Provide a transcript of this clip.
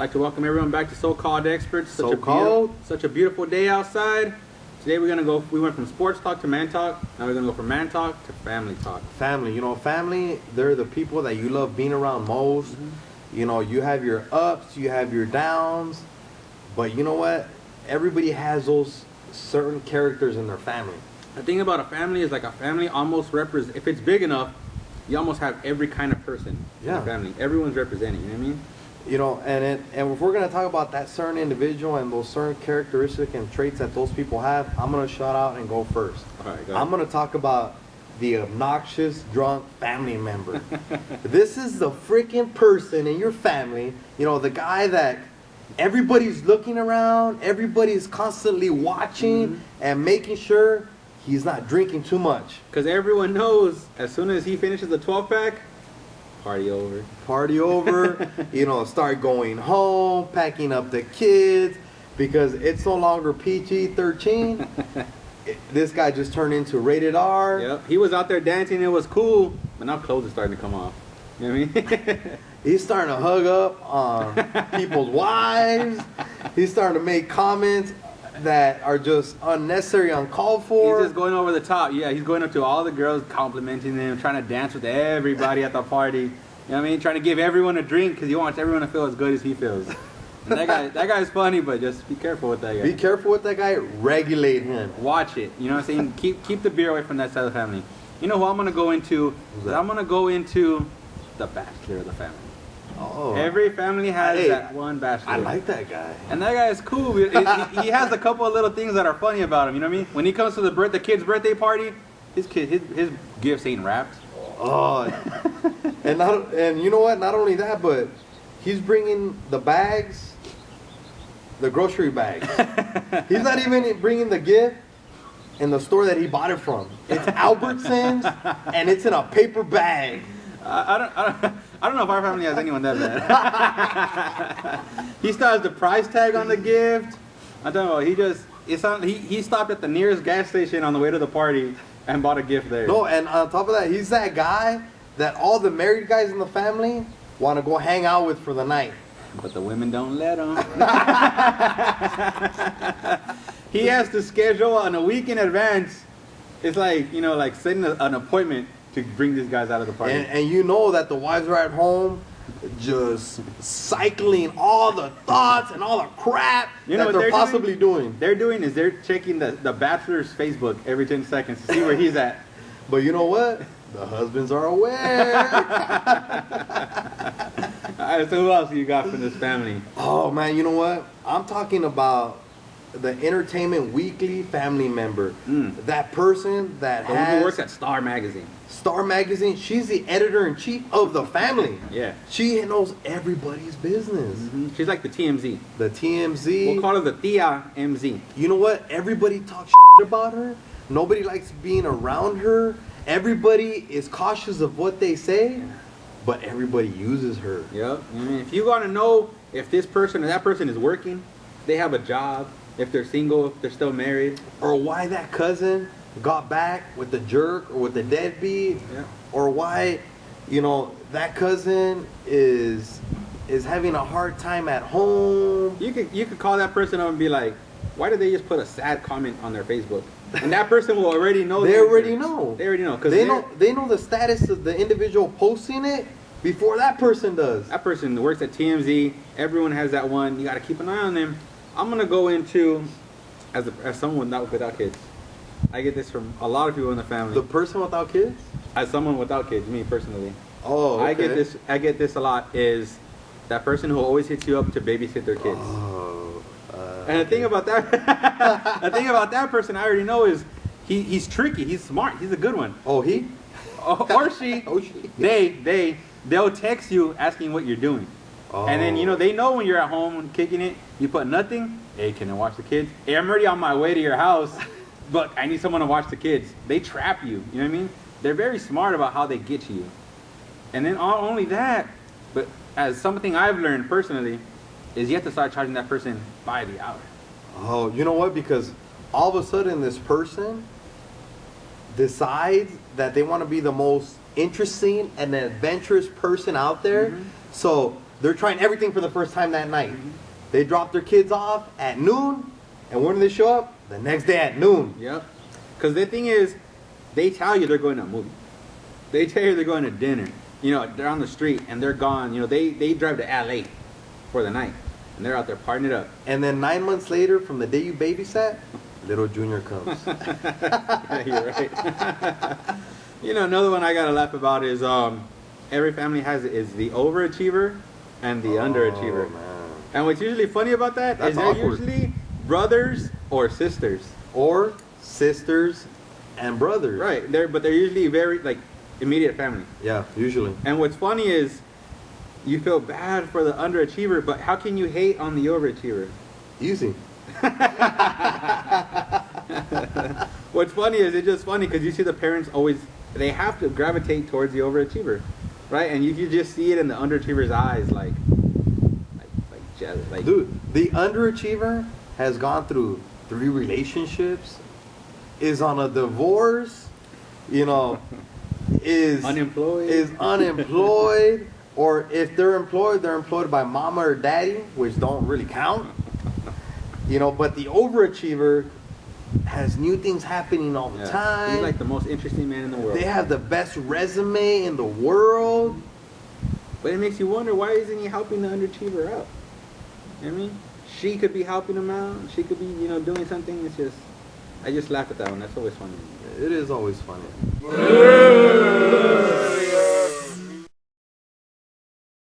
like to welcome everyone back to So-Called Experts. Such a beautiful day outside. Today we went from sports talk to man talk. Now we're gonna go from man talk to family talk. Family, family, they're the people that you love being around most. Mm-hmm. You have your ups, you have your downs, but you know what? Everybody has those certain characters in their family. The thing about a family is like a family almost represents, if it's big enough, you almost have every kind of person in the family. Everyone's represented, you know what I mean? And if we're going to talk about that certain individual and those certain characteristics and traits that those people have, I'm going to shout out and go first. All right, go ahead. I'm going to talk about the obnoxious drunk family member. This is the freaking person in your family, the guy that everybody's looking around, everybody's constantly watching and making sure he's not drinking too much. Because everyone knows as soon as he finishes the 12-pack, party over. Start going home, packing up the kids, because it's no longer PG-13. This guy just turned into rated R. Yep, he was out there dancing, it was cool, but now clothes are starting to come off. You know what I mean? He's starting to hug up on people's wives. He's starting to make comments that are just unnecessary, uncalled for. He's just going over the top. Yeah, he's going up to all the girls, complimenting them, trying to dance with everybody at the party. You know what I mean? Trying to give everyone a drink because he wants everyone to feel as good as he feels. And that guy's funny, but just be careful with that guy. Be careful with that guy. Regulate him. Watch it. You know what I'm saying? Keep the beer away from that side of the family. You know who I'm going to go into? I'm going to go into the bachelor of the family. Oh. Every family has that one bachelor. I like that guy. And that guy is cool. He has a couple of little things that are funny about him. You know what I mean? When he comes to the kid's birthday party, his gifts ain't wrapped. Oh. and you know what? Not only that, but he's bringing the bags, the grocery bags. He's not even bringing the gift in the store that he bought it from. It's Albertsons, and it's in a paper bag. I don't know if our family has anyone that bad. He still has the price tag on the gift. I don't know. He stopped at the nearest gas station on the way to the party and bought a gift there. No, and on top of that, he's that guy that all the married guys in the family want to go hang out with for the night. But the women don't let him. He has to schedule on a week in advance. It's like, like setting an appointment to bring these guys out of the party. And you know that the wives are at home just cycling all the thoughts and all the crap that they're possibly doing. They're checking the bachelor's Facebook every 10 seconds to see where he's at. But you know what? The husbands are aware. All right, so who else you got from this family? Oh, man, you know what? I'm talking about the Entertainment Weekly family member. That person that who works at Star Magazine. Star Magazine, she's the editor-in-chief of the family. Yeah. She knows everybody's business. Mm-hmm. She's like the TMZ. The TMZ. We'll call her the Tia MZ. You know what? Everybody talks about her. Nobody likes being around her. Everybody is cautious of what they say, but everybody uses her. Yep. If you want to know if this person or that person is working, they have a job, if they're single, if they're still married, or why that cousin got back with the jerk or with the deadbeat, or why, that cousin is having a hard time at home. You could call that person up and be like, why did they just put a sad comment on their Facebook? And that person will already know. They already know. Because they know the status of the individual posting it before that person does. That person works at TMZ. Everyone has that one. You got to keep an eye on them. I'm gonna go into as someone without kids. I get this from a lot of people in the family. The person without kids? As someone without kids, me personally. Oh, okay. I get this a lot. Is that person who always hits you up to babysit their kids? And the thing about that person, I already know, is he's tricky. He's smart. He's a good one. Oh, he? Or she? Oh, she. They'll text you asking what you're doing. Oh. And then, they know when you're at home kicking it, you put nothing. Hey, can I watch the kids? Hey, I'm already on my way to your house, but I need someone to watch the kids. They trap you. You know what I mean? They're very smart about how they get to you. And then not only that, but as something I've learned personally, is you have to start charging that person by the hour. Oh, you know what? Because all of a sudden this person decides that they want to be the most interesting and adventurous person out there. So they're trying everything for the first time that night. They drop their kids off at noon, and when do they show up? The next day at noon. Yep. Because the thing is, they tell you they're going to a movie. They tell you they're going to dinner. You know, they're on the street and they're gone. You know, they drive to LA for the night. And they're out there partying it up. And then 9 months later, from the day you babysat, little Junior comes. Yeah, you're right. You know, another one I gotta laugh about is every family has it is the overachiever and the underachiever. Man. And what's usually funny about that That's is they're awkward. usually brothers or sisters. Or sisters and brothers. Right. But they're usually very like immediate family. Yeah, usually. And what's funny is you feel bad for the underachiever, but how can you hate on the overachiever? Easy. What's funny is it's just funny because you see the parents always, they have to gravitate towards the overachiever, right? And you can just see it in the underachiever's eyes, like jealous. Like, Dude, the underachiever has gone through 3 relationships, is on a divorce, you know, is unemployed, or if they're employed by mama or daddy, which don't really count. You know, but the overachiever has new things happening all the time. He's like the most interesting man in the world. They have the best resume in the world. But it makes you wonder, why isn't he helping the underachiever out? You know what I mean? She could be helping him out. She could be, you know, doing something. It's just, I just laugh at that one. That's always funny. It is always funny.